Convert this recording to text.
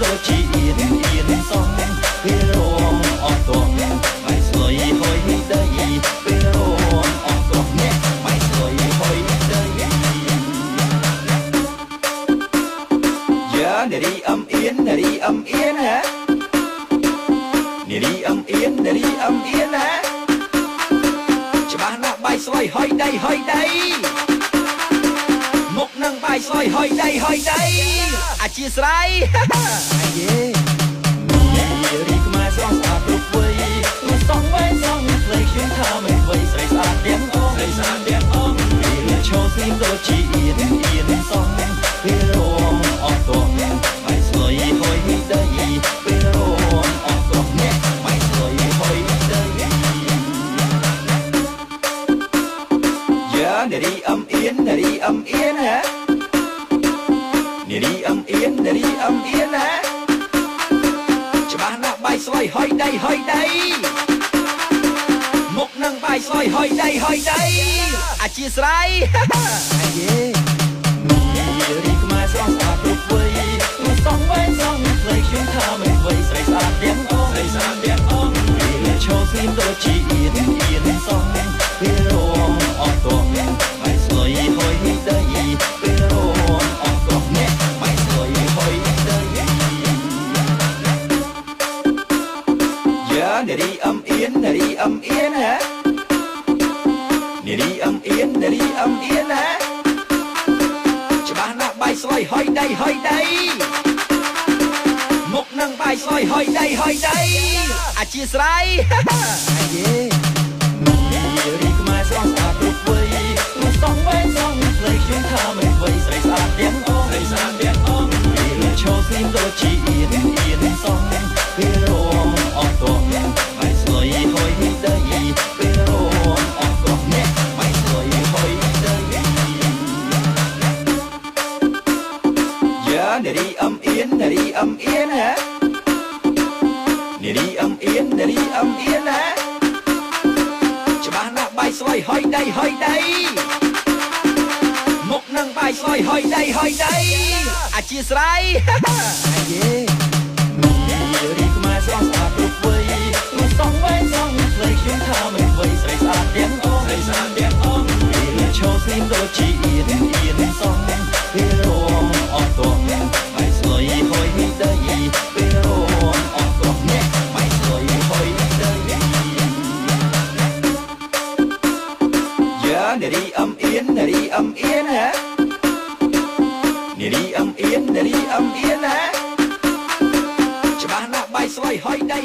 ដូចជាអៀនសងពេលរងអត់តបបាយស្លុយហុយដីពេលរងអត់តបនេះបាយស្លុយហុយដីយ៉ានារីអំអៀនហ៎នារីអំអៀនណាច្បាស់ណាស់បាយស្លុយហុយដីមុខនឹងបាយស្លុយហុយដីអធិស្ឋានយេរីខ្មែរស្រស់ស្អាតគ្រប់វ័យមិនសងវែងសងភ្លេចខ្ញុំថាមិនវ័យស្រីស្អាតទាំងអងពេលឈរស្ងៀមដូចជាអៀនសងពេលរងអត់តបបាយស្លុយហុយដីពេលរងអត់តបនេះបាយស្លុយហុយដីយ៉ានារីអំអៀនហ៎នារីអំអៀនណាច្បាស់ណាស់បាយស្លុយហុយដីមុខនឹងបាយស្លុយហុយដីអធិស្ឋានយេរីខ្មែរស្រស់ស្អាតគ្រប់វ័យមិនសងវែងសងភ្លេចខ្ញុំថាមិនវ័យស្រីស្អាតទាំងអងពេលឈរស្ងៀមដូចជាអៀនសងពេលរងអត់តបបាយស្លុយហុយដីពេលរងអត់តបនេះបាយស្លុយហុយដីយ៉ានារីអំអៀនហ៎នារីអំអៀនណាច្បាស់ណាស់បាយស្លុយហុយដីមុខនឹងបាយស្លុយហុយដីអធិស្ឋានយេរីខ្មែរស្រស់ស្អាតគ្រប់វ័យមិនសងវែងសងភ្លេចខ្ញុំថាមិនវ័យស្រីស្អាតទាំងអងពេលឈរស្ងៀមដូចជាអៀនសងពេលរងអត់តបបាយស្លុយហុយដីពេលរងអត់តបនេះបាយស្លុយហុយដីយ៉ានារីអំអៀនហ៎នារីអំអៀនណាច្បាស់ណាស់បាយស្លុយហុយដីមុខនឹងបាយស្លុយហុយដីអធិស្ឋានយេរីខ្មែរស្រស់ស្អាតគ្រប់វ័យមិនសងវែងសងភ្លេចខ្ញុំថាមិនវ័យស្រីស្អាតទាំងអងពេលឈរស្ងៀមដូចជាអៀនសងពេលរងអត់តបបាយស្លុយហុយដីពេលរងអត់តបនេះបាយស្លុយហុយដីយ៉ានារីអំអៀនណាច្បាស់ណាស់បាយស្លុយហុយដី